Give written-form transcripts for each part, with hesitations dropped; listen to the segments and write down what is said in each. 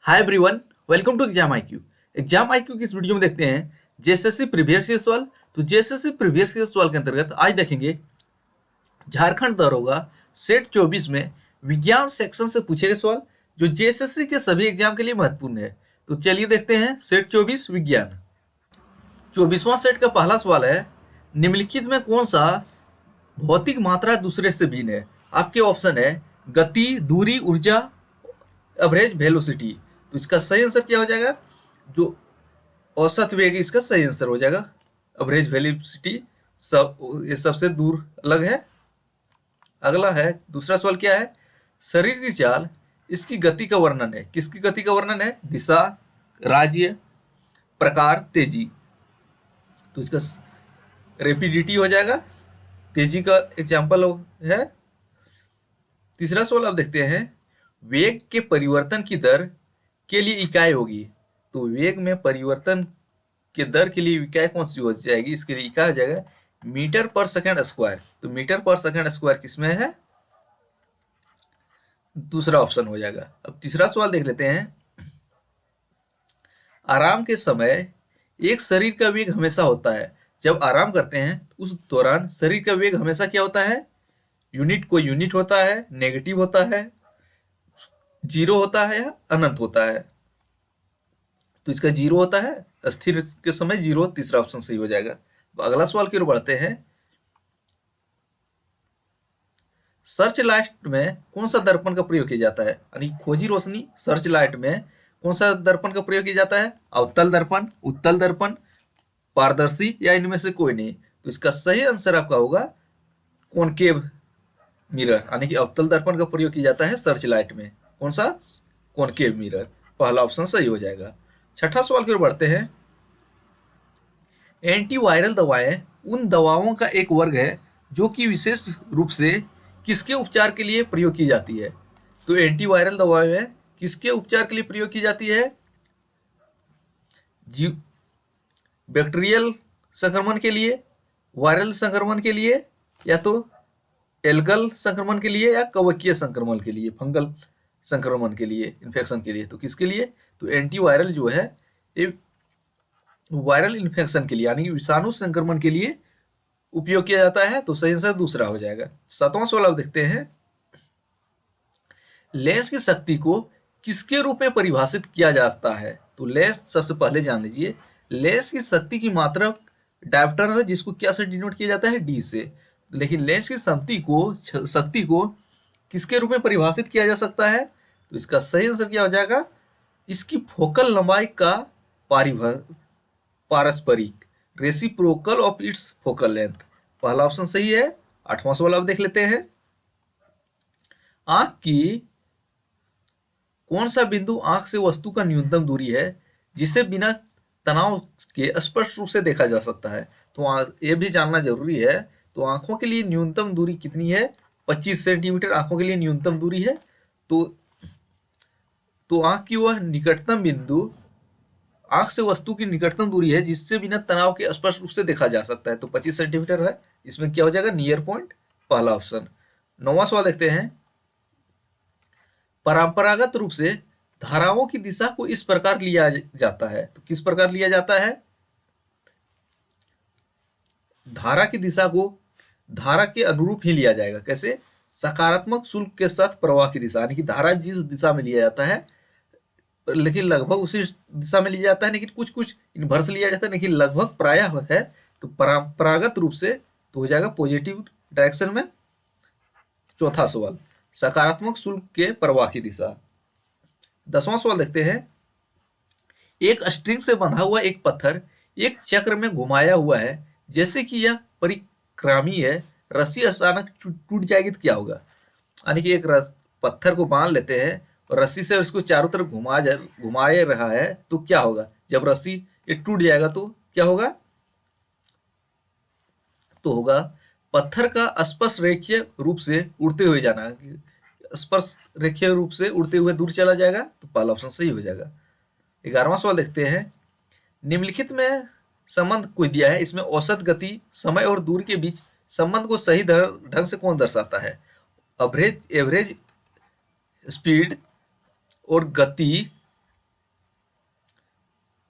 Hi everyone, welcome to exam IQ. Exam IQ की इस video में देखते हैं जेएसएससी प्रीवियस ईयर सवाल। तो जेएसएससी प्रीवियस ईयर सवाल के अंतर्गत आज देखेंगे झारखंड दरोगा सेट 24 में विज्ञान सेक्शन से पूछे गए सवाल जो जेएसएससी के सभी एग्जाम के लिए महत्वपूर्ण है। तो चलिए देखते हैं सेट 24 विज्ञान। 24वां सेट का पहला सवाल है, निम्नलिखित में कौन सा भौतिक मात्रा दूसरे से भिन्न है। आपके ऑप्शन है गति, दूरी, ऊर्जा, एवरेज वेलोसिटी। तो इसका सही आंसर क्या हो जाएगा? जो औसत वेग, इसका सही आंसर हो जाएगा एवरेज वेलोसिटी। ये सबसे दूर अलग है। अगला है दूसरा सवाल क्या है, शरीर की चाल इसकी गति का वर्णन है। किसकी गति का वर्णन है? दिशा, राज्य, प्रकार, तेजी। तो इसका रेपिडिटी हो जाएगा, तेजी का एग्जाम्पल है। तीसरा सवाल अब देखते हैं, वेग के परिवर्तन की दर के लिए इकाई होगी। तो वेग में परिवर्तन के दर के लिए इकाई कौन सी हो जाएगी? इसके लिए इकाई हो जाएगा मीटर पर सेकंड स्क्वायर। तो मीटर पर सेकंड स्क्वायर किसमें है? दूसरा ऑप्शन हो जाएगा। अब तीसरा सवाल देख लेते हैं, आराम के समय एक शरीर का वेग हमेशा होता है। जब आराम करते हैं उस दौरान शरीर का वेग हमेशा क्या होता है? यूनिट, कोई यूनिट होता है, नेगेटिव होता है, जीरो होता है या अनंत होता है? तो इसका जीरो होता है, स्थिर के समय जीरो, तीसरा ऑप्शन सही हो जाएगा। तो अगला सवाल की ओर बढ़ते हैं, सर्च लाइट में कौन सा दर्पण का प्रयोग किया जाता है? यानी खोजी रोशनी सर्च लाइट में कौन सा दर्पण का प्रयोग किया जाता है? अवतल दर्पण, उत्तल दर्पण, पारदर्शी या इनमें से कोई नहीं? तो इसका सही आंसर आपका होगा कॉनकेव मिरर, यानी कि अवतल दर्पण का प्रयोग किया जाता है सर्च लाइट में। कौन सा? Concave mirror. पहला ऑप्शन सही हो जाएगा। छठा सवाल की ओर बढ़ते हैं, एंटीवायरल दवाएं उन दवाओं का एक वर्ग है जो कि विशेष रूप से किसके उपचार के लिए प्रयोग की जाती है? तो एंटीवायरल दवाएं किसके उपचार के लिए प्रयोग की जाती है? जीव बैक्टीरियल संक्रमण के लिए, वायरल संक्रमण के लिए, या तो एल्गल संक्रमण के लिए, या कवकीय संक्रमण के लिए, फंगल संक्रमण के लिए, इन्फेक्शन के लिए। तो किसके लिए? तो एंटीवायरल जो है ये वायरल इन्फेक्शन के लिए, यानी कि विषाणु संक्रमण के लिए उपयोग किया जाता है। तो सही आंसर दूसरा हो जाएगा। सातवां सवाल आप देखते हैं, लेंस की शक्ति को किसके रूप में परिभाषित किया जाता है? तो लेंस सबसे पहले जान लीजिए, लेंस की शक्ति की मात्रा डायोप्टर है, जिसको क्या से डिनोट किया जाता है? डी से। लेकिन लेंस की शक्ति को किसके रूप में परिभाषित किया जा सकता है? तो इसका सही आंसर क्या हो जाएगा? इसकी फोकल लंबाई का पारस्परिक, reciprocal of its focal length. पहला ऑप्शन सही है। आठवां सवाल अब देख लेते हैं, आंख की कौन सा बिंदु आंख से वस्तु का न्यूनतम दूरी है जिसे बिना तनाव के स्पष्ट रूप से देखा जा सकता है? तो ये भी जानना जरूरी है। तो आंखों के लिए न्यूनतम दूरी कितनी है? 25 सेंटीमीटर आंखों के लिए न्यूनतम दूरी है। तो आंख की वह निकटतम बिंदु आंख से वस्तु की निकटतम दूरी है जिससे बिना तनाव के स्पष्ट रूप से देखा जा सकता है। तो 25 सेंटीमीटर है। इसमें क्या हो जाएगा? नियर पॉइंट, पहला ऑप्शन। नौवां सवाल देखते हैं, परंपरागत रूप से धाराओं की दिशा को इस प्रकार लिया जाता है। तो किस प्रकार लिया जाता है? धारा की दिशा को धारा के अनुरूप ही लिया जाएगा। कैसे? सकारात्मक शुल्क के साथ प्रवाह की दिशा, यानी कि धारा जिस दिशा में लिया जाता है, लेकिन लगभग उसी दिशा में लिया जाता है, लेकिन कुछ कुछ इन्वर्स लिया जाता है, लेकिन लगभग प्रायः है। तो परंपरागत रूप से तो हो जाएगा पॉजिटिव डायरेक्शन में। चौथा सवाल, सकारात्मक शुल्क के प्रवाह की दिशा। 10वां सवाल देखते हैं, एक स्ट्रिंग से बंधा हुआ एक पत्थर एक चक्र में घुमाया हुआ है, जैसे कि यह परिक्रामी है, रस्सी अचानक टूट जाएगी तो क्या होगा? यानी कि एक पत्थर को बांध लेते हैं और रस्सी से इसको चारों तरफ घुमाए रहा है, तो क्या होगा? जब रस्सी ये टूट जाएगा तो क्या होगा? तो होगा पत्थर का स्पर्श रेखीय रूप से उड़ते हुए जाना, स्पर्श रेखीय रूप से उड़ते हुए दूर चला जाएगा। तो पहला ऑप्शन सही हो जाएगा। 11वां सवाल देखते हैं, निम्नलिखित में संबंध कोई दिया है, इसमें औसत गति, समय और दूरी के बीच संबंध को सही ढंग से कौन दर्शाता है? एवरेज स्पीड और गति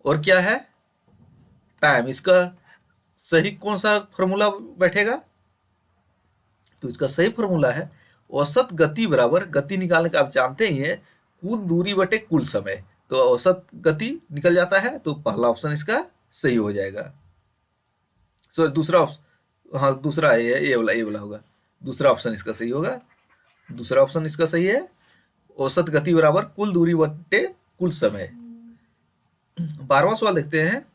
और क्या है, टाइम। इसका सही कौन सा फॉर्मूला बैठेगा, तो इसका सही फॉर्मूला है औसत गति बराबर, गति निकालने का आप जानते ही हैं, कुल दूरी बटे कुल समय। तो औसत गति निकल जाता है, तो पहला ऑप्शन इसका सही हो जाएगा। सॉरी दूसरा ऑप्शन, हाँ दूसरा है ये वाला होगा, दूसरा ऑप्शन इसका सही होगा। दूसरा ऑप्शन इसका सही है, औसत गति बराबर कुल दूरी बटे कुल समय। 12वां सवाल देखते हैं।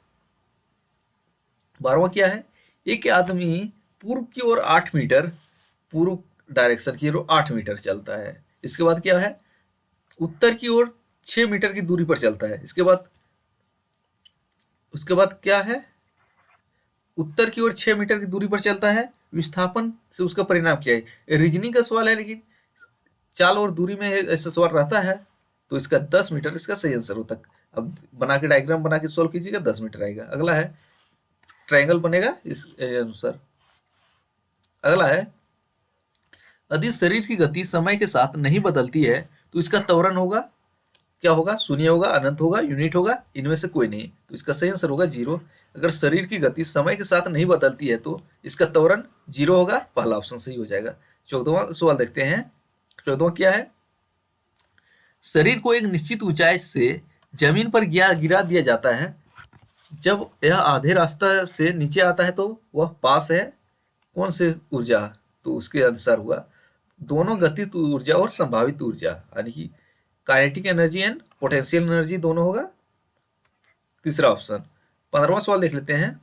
12वां क्या है, एक आदमी पूर्व की ओर 8 मीटर, पूर्व डायरेक्शन की ओर 8 मीटर चलता है। इसके बाद क्या है, उत्तर की ओर 6 मीटर की दूरी पर चलता है। उसके बाद क्या है, उत्तर की ओर 6 मीटर की दूरी पर चलता है, विस्थापन से उसका परिणाम क्या है। रीजनिंग का सवाल है, लेकिन चाल और दूरी में ऐसा सवाल रहता है, तो इसका 10 मीटर इसका सही आंसर होता है। अब बना के डायग्राम बना के सॉल्व कीजिएगा, 10 मीटर आएगा। अगला है, ट्रायंगल बनेगा इस अनुसार। अगला है, यदि शरीर की गति समय के साथ नहीं बदलती है तो इसका त्वरण होगा, क्या होगा, शून्य होगा, अनंत होगा, यूनिट होगा, इनमें से कोई नहीं। तो इसका सही आंसर होगा 0। अगर शरीर की गति समय के साथ नहीं बदलती है तो इसका त्वरण 0 होगा, पहला ऑप्शन सही हो जाएगा। 14वां सवाल देखते हैं। 14वां क्या है, शरीर को एक निश्चित ऊंचाई से जमीन पर गिरा दिया जाता है। जब यह आधे रास्ता से नीचे आता है तो वह पास है कौन से ऊर्जा, तो उसके अनुसार हुआ दोनों गतिज ऊर्जा और संभावित ऊर्जा, यानी कि kinetic energy and potential energy दोनों होगा, तीसरा ऑप्शन। 15वां सवाल देख लेते हैं।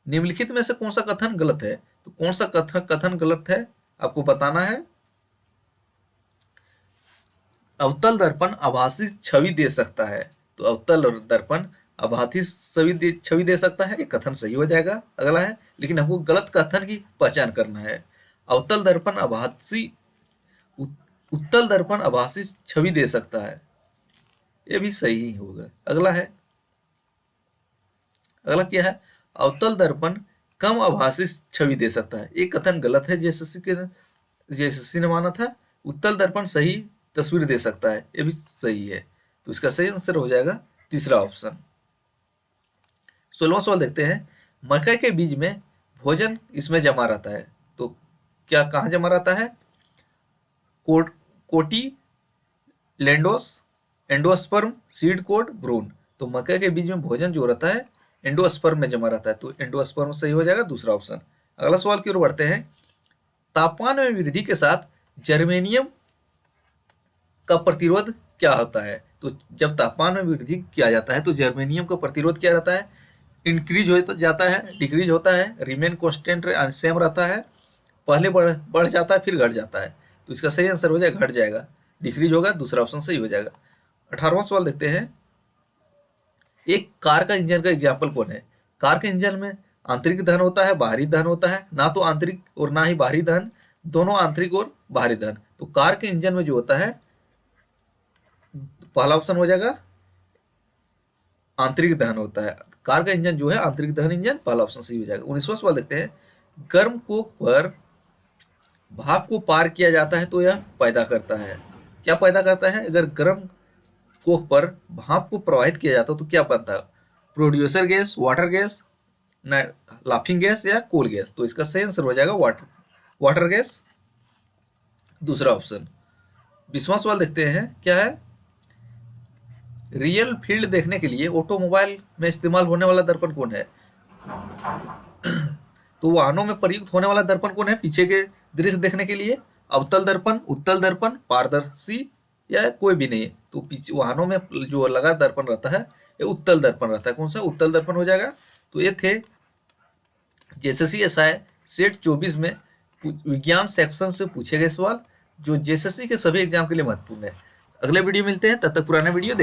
निम्नलिखित में से कौन सा कथन गलत है, तो कौन सा कथन गलत है आपको बताना है। अवतल दर्पण आभासी छवि दे सकता है, तो अवतल दर्पण आभासी छवि दे सकता है, ये कथन सही हो जाएगा। अगला है, लेकिन हमको गलत कथन की पहचान करना है। अवतल दर्पण आभासी, उत्तल दर्पण आभासी छवि दे सकता है, ये भी सही ही होगा। अगला है, अगला क्या है, अवतल दर्पण कम आभासी छवि दे सकता है, ये कथन गलत है, जेएसएससी ने माना था। उत्तल दर्पण सही तस्वीर दे सकता है, ये भी सही है। तो इसका सही आंसर हो जाएगा तीसरा ऑप्शन। 16वां सवाल देखते हैं। मकई के बीज में भोजन इसमें जमा रहता है, तो क्या कहाँ जमा रहता है, कोटी लेंडोस, एंडोस्पर्म, सीड कोड, भ्रूण। तो मकई के बीज में भोजन जो रहता है एंडोस्पर्म में जमा रहता है, तो एंडोस्पर्म सही हो जाएगा, दूसरा ऑप्शन। अगला सवाल की ओर बढ़ते हैं। तापमान में वृद्धि के साथ जर्मेनियम का प्रतिरोध क्या होता है, तो जब तापमान में वृद्धि किया जाता है तो जर्मेनियम का प्रतिरोध क्या रहता है, इंक्रीज हो जाता है, डिक्रीज होता है, रिमेन कांस्टेंट सेम रहता है, पहले बढ़ जाता है फिर घट जाता है। तो इसका सही आंसर हो जाएगा घट जाएगा, डिक्रीज होगा, दूसरा ऑप्शन सही हो जाएगा। 18वां सवाल देखते हैं। एक कार का इंजन का एग्जाम्पल कौन है। कार के इंजन में आंतरिक दहन होता है, बाहरी दहन होता है, ना तो आंतरिक और ना ही बाहरी दहन, दोनों आंतरिक और बाहरी दहन। तो कार के इंजन में जो होता है पहला ऑप्शन हो जाएगा आंतरिक दहन होता है, कार का इंजन जो है आंतरिक दहन इंजन, पहला ऑप्शन सही हो जाएगा। 19वां सवाल देखते हैं। गर्म कोक पर भाप को पार किया जाता है तो यह पैदा करता है, क्या पैदा करता है, अगर गर्म कोक पर भाप को प्रवाहित किया जाता है तो क्या बनता है, producer gas, water gas, laughing gas या कोल गैस। तो इसका सही आंसर हो जाएगा वाटर गैस, दूसरा ऑप्शन। 20वां सवाल देखते हैं। क्या है, रियल फील्ड देखने के लिए ऑटोमोबाइल में इस्तेमाल होने वाला दर्पण कौन है, तो वाहनों में प्रयुक्त होने वाला दर्पण कौन है, पीछे के दृश्य देखने के लिए, अवतल दर्पण, उत्तल दर्पण, पारदर्शी या कोई भी नहीं। तो पीछे वाहनों में जो लगा दर्पण रहता है ये उत्तल दर्पण रहता है, कौन सा, उत्तल दर्पण हो जाएगा। तो ये थे जेएसएससी एसआई सेट 24 में विज्ञान सेक्शन से पूछे गए सवाल, जो जेएसएससी के सभी एग्जाम के लिए महत्वपूर्ण है। अगले वीडियो मिलते हैं, तब तक पुराना वीडियो